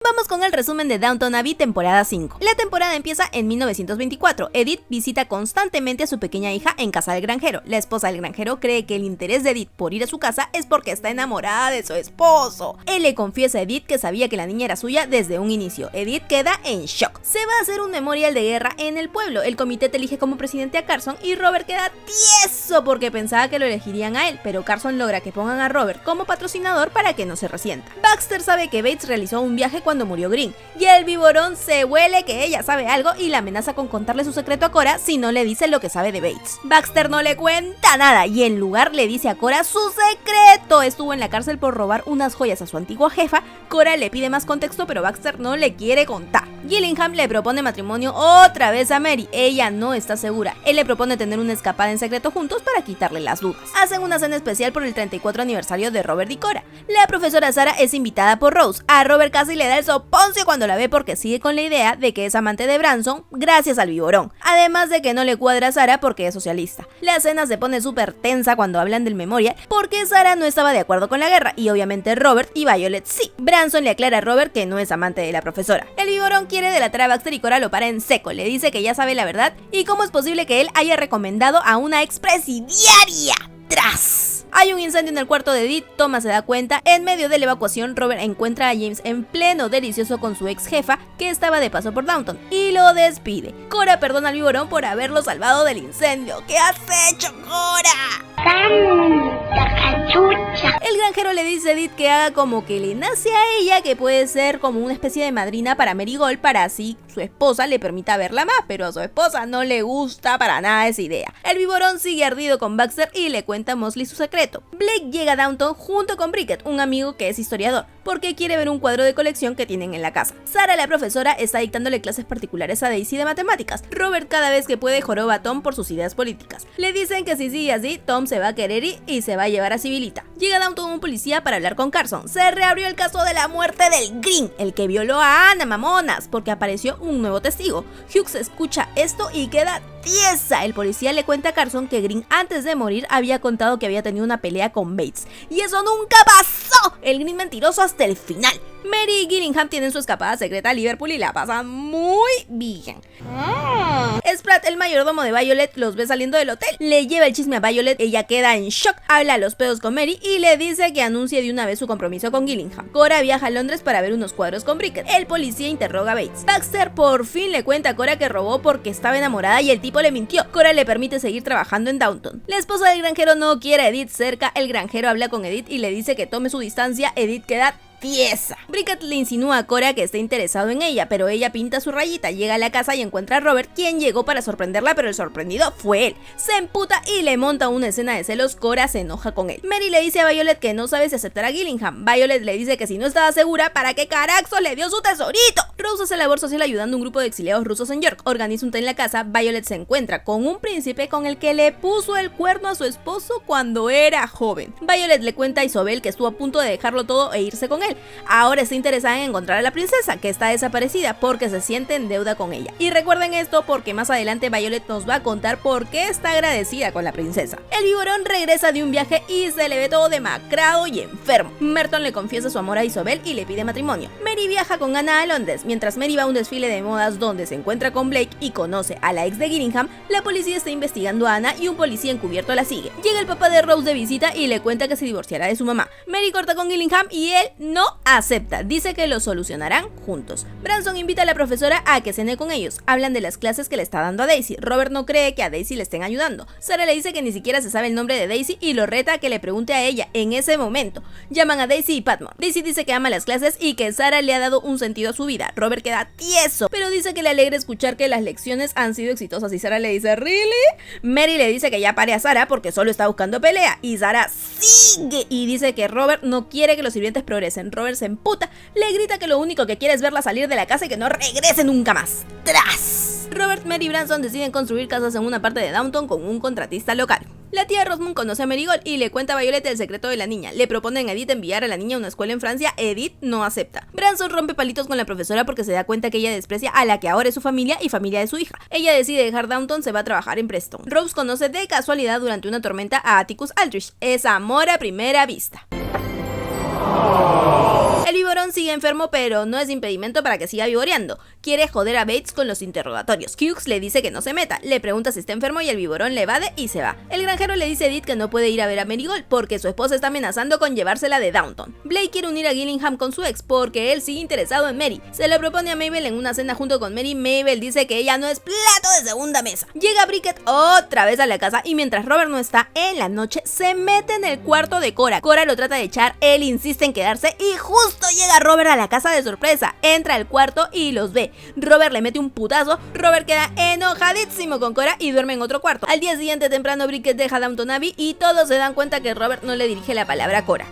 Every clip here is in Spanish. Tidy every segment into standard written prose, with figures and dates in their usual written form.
Vamos con el resumen de Downton Abbey temporada 5. La temporada empieza en 1924. Edith visita constantemente a su pequeña hija en casa del granjero. La esposa del granjero cree que el interés de Edith por ir a su casa es porque está enamorada de su esposo. Él le confiesa a Edith que sabía que la niña era suya desde un inicio. Edith queda en shock. Se va a hacer un memorial de guerra en el pueblo. El comité te elige como presidente a Carson y Robert queda tieso porque pensaba que lo elegirían a él, pero Carson logra que pongan a Robert como patrocinador para que no se resienta. Baxter sabe que Bates realizó un viaje cuando murió Green, y el viborón se huele que ella sabe algo y la amenaza con contarle su secreto a Cora si no le dice lo que sabe de Bates. Baxter no le cuenta nada y en lugar le dice a Cora su secreto. Estuvo en la cárcel por robar unas joyas a su antigua jefa. Cora le pide más contexto, pero Baxter no le quiere contar. Gillingham le propone matrimonio otra vez a Mary. Ella no está segura. Él le propone tener una escapada en secreto juntos para quitarle las dudas. Hacen una cena especial por el 34 aniversario de Robert y Cora. La profesora Sarah es invitada por Rose. A Robert casi le da el soponcio cuando la ve porque sigue con la idea de que es amante de Branson gracias al viborón. Además de que no le cuadra a Sarah porque es socialista. La cena se pone súper tensa cuando hablan del memorial porque Sarah no estaba de acuerdo con la guerra y obviamente Robert y Violet sí. Branson le aclara a Robert que no es amante de la profesora. El viborón quiere delatar a Baxter y Cora lo para en seco. Le dice que ya sabe la verdad y cómo es posible que él haya recomendado a una expresidiaria. ¡Tras! Hay un incendio en el cuarto de Edith, Thomas se da cuenta. En medio de la evacuación, Robert encuentra a James en pleno delicioso con su ex jefa, que estaba de paso por Downton, y lo despide. Cora perdona al viborón por haberlo salvado del incendio. ¿Qué has hecho, Cora? ¡Santa cachucha! El granjero le dice a Edith que haga como que le nace a ella, que puede ser como una especie de madrina para Marigold, para así su esposa le permita verla más, pero a su esposa no le gusta para nada esa idea. El viborón sigue ardido con Baxter y le cuenta a Mosley su secreto. Blake llega a Downton junto con Bricket, un amigo que es historiador, porque quiere ver un cuadro de colección que tienen en la casa. Sarah, la profesora, está dictándole clases particulares a Daisy de matemáticas. Robert cada vez que puede joroba a Tom por sus ideas políticas. Le dicen que si sigue así, Tom se va a querer ir y se va a llevar a Sibilita. Llega a Downton un policía para hablar con Carson. Se reabrió el caso de la muerte del Green, el que violó a Anna, mamonas, porque apareció un nuevo testigo. Hughes escucha esto y queda tiesa. El policía le cuenta a Carson que Green antes de morir había contado que había tenido una pelea con Bates. ¡Y eso nunca pasó! El Green mentiroso hasta el final. Mary y Gillingham tienen su escapada secreta a Liverpool y la pasan muy bien. Spratt, el mayordomo de Violet, los ve saliendo del hotel. Le lleva el chisme a Violet, ella queda en shock, habla a los pedos con Mary y le dice que anuncie de una vez su compromiso con Gillingham. Cora viaja a Londres para ver unos cuadros con Bricket. El policía interroga a Bates. Baxter por fin le cuenta a Cora que robó porque estaba enamorada y el tipo le mintió. Cora le permite seguir trabajando en Downton. La esposa del granjero no quiere a Edith cerca. El granjero habla con Edith y le dice que tome su distancia. Edith queda tiesa. Bricket le insinúa a Cora que está interesado en ella, pero ella pinta su rayita, llega a la casa y encuentra a Robert, quien llegó para sorprenderla, pero el sorprendido fue él. Se emputa y le monta una escena de celos. Cora se enoja con él. Mary le dice a Violet que no sabe si aceptar a Gillingham. Violet le dice que si no estaba segura, ¿para qué carajo le dio su tesorito? Rose hace labor social ayudando a un grupo de exiliados rusos en York. Organiza un té en la casa. Violet se encuentra con un príncipe con el que le puso el cuerno a su esposo cuando era joven. Violet le cuenta a Isobel que estuvo a punto de dejarlo todo e irse con él. Ahora está interesada en encontrar a la princesa, que está desaparecida, porque se siente en deuda con ella. Y recuerden esto porque más adelante Violet nos va a contar por qué está agradecida con la princesa. El viborón regresa de un viaje y se le ve todo demacrado y enfermo. Merton le confiesa su amor a Isobel y le pide matrimonio. Mary viaja con Anna a Londres. Mientras Mary va a un desfile de modas donde se encuentra con Blake y conoce a la ex de Gillingham, la policía está investigando a Anna y un policía encubierto la sigue. Llega el papá de Rose de visita y le cuenta que se divorciará de su mamá. Mary corta con Gillingham y él no acepta, dice que lo solucionarán juntos. Branson invita a la profesora a que cene con ellos. Hablan de las clases que le está dando a Daisy. Robert no cree que a Daisy le estén ayudando. Sarah le dice que ni siquiera se sabe el nombre de Daisy y lo reta a que le pregunte a ella en ese momento. Llaman a Daisy y Patmore. Daisy dice que ama las clases y que Sarah le ha dado un sentido a su vida. Robert queda tieso, pero dice que le alegra escuchar que las lecciones han sido exitosas y Sarah le dice ¿really? Mary le dice que ya pare a Sarah porque solo está buscando pelea y Sarah sigue y dice que Robert no quiere que los sirvientes progresen. Robert se emputa, le grita que lo único que quiere es verla salir de la casa y que no regrese nunca más. ¡Tras! Robert, Mary y Branson deciden construir casas en una parte de Downton con un contratista local. La tía Rosamund conoce a Marigold y le cuenta a Violet el secreto de la niña. Le proponen a Edith enviar a la niña a una escuela en Francia. Edith no acepta. Branson rompe palitos con la profesora porque se da cuenta que ella desprecia a la que ahora es su familia y familia de su hija. Ella decide dejar Downton, se va a trabajar en Preston. Rose conoce de casualidad durante una tormenta a Atticus Aldrich. Es amor a primera vista. El viborón sigue enfermo, pero no es impedimento para que siga vivoreando. Quiere joder a Bates con los interrogatorios. Hughes le dice que no se meta, le pregunta si está enfermo y el viborón le evade y se va. El granjero le dice a Edith que no puede ir a ver a Marigold porque su esposa está amenazando con llevársela de Downton. Blake quiere unir a Gillingham con su ex porque él sigue interesado en Mary. Se lo propone a Mabel en una cena junto con Mary. Mabel dice que ella no es plato de segunda mesa. Llega Bricket otra vez a la casa y mientras Robert no está, en la noche se mete en el cuarto de Cora. Cora lo trata de echar, él insiste en quedarse y justo llega Robert a la casa de sorpresa. Entra al cuarto y los ve. Robert le mete un putazo, Robert queda enojadísimo con Cora y duerme en otro cuarto. Al día siguiente temprano Bricket deja Downton Abbey y todos se dan cuenta que Robert no le dirige la palabra a Cora.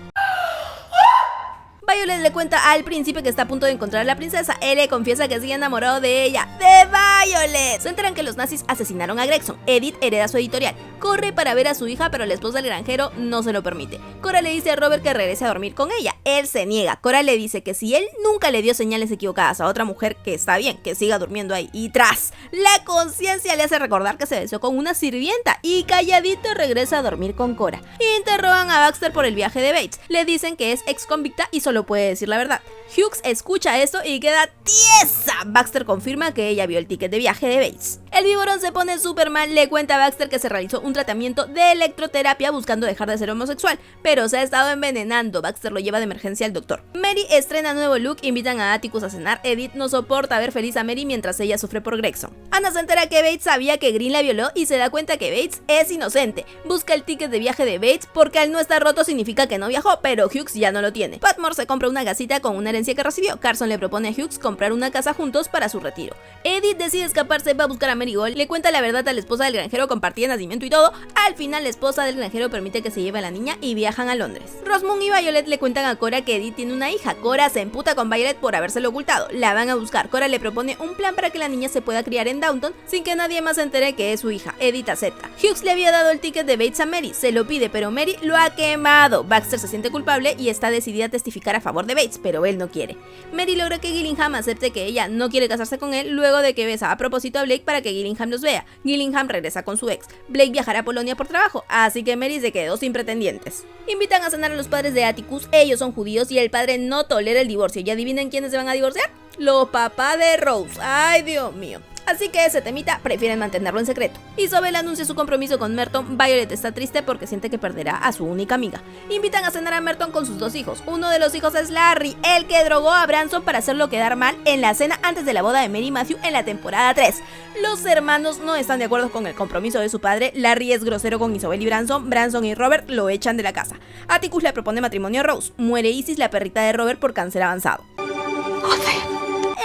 Violet le cuenta al príncipe que está a punto de encontrar a la princesa. Él le confiesa que sigue enamorado de ella. ¡De Violet! Se enteran que los nazis asesinaron a Gregson. Edith hereda su editorial. Corre para ver a su hija, pero la esposa del granjero no se lo permite. Cora le dice a Robert que regrese a dormir con ella. Él se niega. Cora le dice que si él nunca le dio señales equivocadas a otra mujer, que está bien, que siga durmiendo ahí. Y tras, la conciencia le hace recordar que se besó con una sirvienta y calladito regresa a dormir con Cora. Interrogan a Baxter por el viaje de Bates. Le dicen que es ex convicta y solo puede decir la verdad. Hughes escucha esto y queda tiesa. Baxter confirma que ella vio el ticket de viaje de Bates. El viborón se pone súper mal, le cuenta a Baxter que se realizó un tratamiento de electroterapia buscando dejar de ser homosexual, pero se ha estado envenenando. Baxter lo lleva de emergencia al doctor. Mary estrena nuevo look, invitan a Atticus a cenar. Edith no soporta ver feliz a Mary mientras ella sufre por Gregson. Anna se entera que Bates sabía que Green la violó y se da cuenta que Bates es inocente. Busca el ticket de viaje de Bates porque al no estar roto significa que no viajó, pero Hughes ya no lo tiene. Patmore se compra una gasita con una herencia que recibió. Carson le propone a Hughes comprar una casa juntos para su retiro. Edith decide escaparse, va a buscar a Marigold, le cuenta la verdad a la esposa del granjero, compartía nacimiento y todo. Al final la esposa del granjero permite que se lleve a la niña y viajan a Londres. Rosamund y Violet le cuentan a Cora que Edith tiene una hija. Cora se emputa con Violet por habérselo ocultado. La van a buscar. Cora le propone un plan para que la niña se pueda criar en Downton sin que nadie más se entere que es su hija. Edith acepta. Hughes le había dado el ticket de Bates a Mary, se lo pide, pero Mary lo ha quemado. Baxter se siente culpable y está decidida a testificar a favor de Bates, pero él no quiere. Mary logra que Gillingham acepte que ella no quiere casarse con él luego de que besa a propósito a Blake para que Gillingham los vea. Gillingham regresa con su ex. Blake viajará a Polonia por trabajo, así que Mary se quedó sin pretendientes. Invitan a cenar a los padres de Atticus, ellos son judíos y el padre no tolera el divorcio. ¿Y adivinen quiénes se van a divorciar? Los papás de Rose. Ay, Dios mío. Así que ese temita prefieren mantenerlo en secreto. Isabel anuncia su compromiso con Merton. Violet está triste porque siente que perderá a su única amiga. Invitan a cenar a Merton con sus dos hijos. Uno de los hijos es Larry, el que drogó a Branson para hacerlo quedar mal en la cena antes de la boda de Mary y Matthew en la temporada 3. Los hermanos no están de acuerdo con el compromiso de su padre. Larry es grosero con Isabel y Branson. Branson y Robert lo echan de la casa. Atticus le propone matrimonio a Rose. Muere Isis, la perrita de Robert, por cáncer avanzado.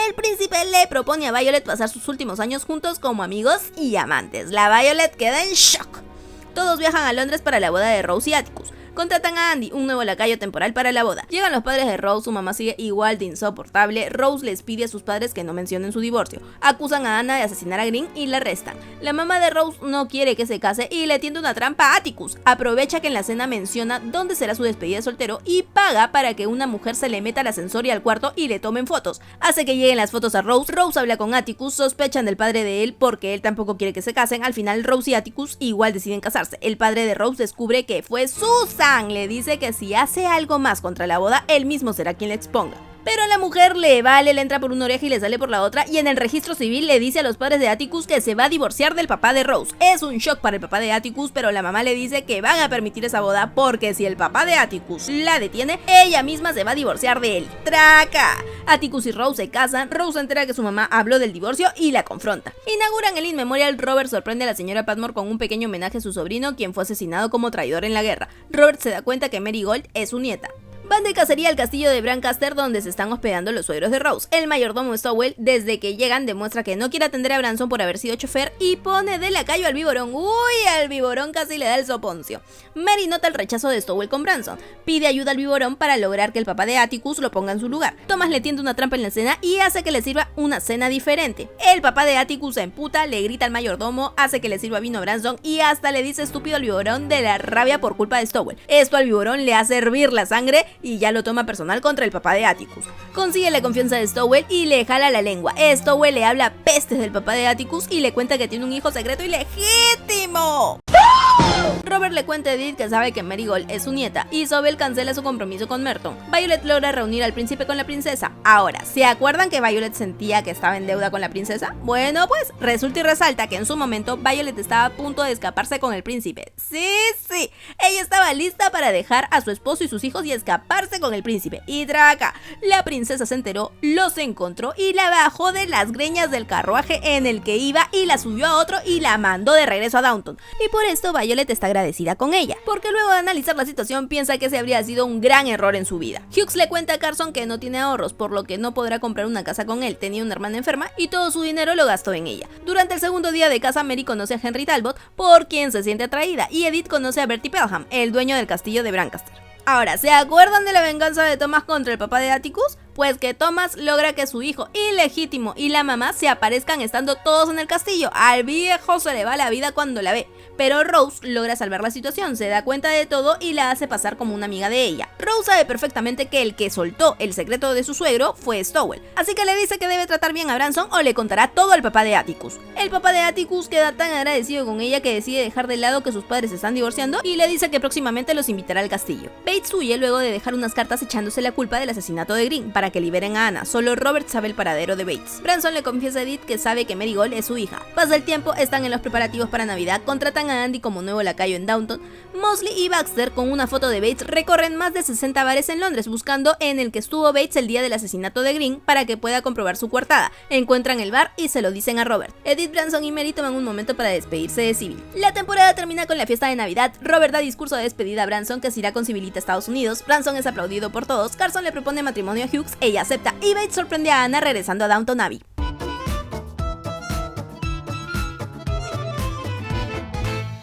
El príncipe le propone a Violet pasar sus últimos años juntos como amigos y amantes. La Violet queda en shock. Todos viajan a Londres para la boda de Rose y Atticus. Contratan a Andy, un nuevo lacayo temporal para la boda. Llegan los padres de Rose, su mamá sigue igual de insoportable. Rose les pide a sus padres que no mencionen su divorcio. Acusan a Anna de asesinar a Green y la arrestan. La mamá de Rose no quiere que se case y le tiende una trampa a Atticus. Aprovecha que en la cena menciona dónde será su despedida de soltero y paga para que una mujer se le meta al ascensor y al cuarto y le tomen fotos. Hace que lleguen las fotos a Rose. Rose habla con Atticus, sospechan del padre de él porque él tampoco quiere que se casen. Al final Rose y Atticus igual deciden casarse. El padre de Rose descubre que fue Susan. Le dice que si hace algo más contra la boda, él mismo será quien le exponga. Pero a la mujer le vale, le entra por una oreja y le sale por la otra, y en el registro civil le dice a los padres de Atticus que se va a divorciar del papá de Rose. Es un shock para el papá de Atticus, pero la mamá le dice que van a permitir esa boda porque si el papá de Atticus la detiene, ella misma se va a divorciar de él. ¡Traca! Atticus y Rose se casan. Rose se entera que su mamá habló del divorcio y la confronta. Inauguran el In Memorial. Robert sorprende a la señora Patmore con un pequeño homenaje a su sobrino, quien fue asesinado como traidor en la guerra. Robert se da cuenta que Marigold es su nieta. Van de cacería al castillo de Brancaster, donde se están hospedando los suegros de Rose. El mayordomo Stowell, desde que llegan, demuestra que no quiere atender a Branson por haber sido chofer y pone de lacayo al viborón. ¡Uy! Al viborón casi le da el soponcio. Mary nota el rechazo de Stowell con Branson. Pide ayuda al viborón para lograr que el papá de Atticus lo ponga en su lugar. Thomas le tiende una trampa en la cena y hace que le sirva una cena diferente. El papá de Atticus se emputa, le grita al mayordomo, hace que le sirva vino a Branson y hasta le dice estúpido al viborón de la rabia por culpa de Stowell. Esto al viborón le hace hervir la sangre y ya lo toma personal contra el papá de Atticus. Consigue la confianza de Stowell y le jala la lengua. Stowell le habla pestes del papá de Atticus y le cuenta que tiene un hijo secreto ilegítimo. Robert le cuenta a Edith que sabe que Marigold es su nieta y Sobel cancela su compromiso con Merton. Violet logra reunir al príncipe con la princesa. Ahora, ¿se acuerdan que Violet sentía que estaba en deuda con la princesa? Bueno, pues resulta y resalta que en su momento Violet estaba a punto de escaparse con el príncipe. Sí, ella estaba lista para dejar a su esposo y sus hijos y escaparse con el príncipe. Y traca, la princesa se enteró, los encontró y la bajó de las greñas del carruaje en el que iba y la subió a otro y la mandó de regreso a Downton. Y por esto Violet está agradecida con ella, porque luego de analizar la situación piensa que ese habría sido un gran error en su vida. Hughes le cuenta a Carson que no tiene ahorros, por lo que no podrá comprar una casa con él, tenía una hermana enferma y todo su dinero lo gastó en ella. Durante el segundo día de casa, Mary conoce a Henry Talbot, por quien se siente atraída, y Edith conoce a Bertie Pelham, el dueño del castillo de Brancaster. Ahora, ¿se acuerdan de la venganza de Thomas contra el papá de Atticus? Pues que Thomas logra que su hijo ilegítimo y la mamá se aparezcan estando todos en el castillo. Al viejo se le va la vida cuando la ve, pero Rose logra salvar la situación, se da cuenta de todo y la hace pasar como una amiga de ella. Rose sabe perfectamente que el que soltó el secreto de su suegro fue Stowell, así que le dice que debe tratar bien a Branson o le contará todo al papá de Atticus. El papá de Atticus queda tan agradecido con ella que decide dejar de lado que sus padres se están divorciando y le dice que próximamente los invitará al castillo. Bates huye luego de dejar unas cartas echándose la culpa del asesinato de Green para que liberen a Anna. Solo Robert sabe el paradero de Bates. Branson le confiesa a Edith que sabe que Marigold es su hija. Pasa el tiempo, están en los preparativos para Navidad, contratan a Andy como nuevo lacayo en Downton. Mosley y Baxter, con una foto de Bates, recorren más de 60 bares en Londres buscando en el que estuvo Bates el día del asesinato de Green para que pueda comprobar su coartada. Encuentran el bar y se lo dicen a Robert. Edith, Branson y Mary toman un momento para despedirse de Sybil. La temporada termina con la fiesta de Navidad. Robert da discurso de despedida a Branson, que se irá con Sybilita a Estados Unidos. Branson es aplaudido por todos. Carson le propone matrimonio a Hughes, ella acepta y Bates sorprende a Anna regresando a Downton Abbey.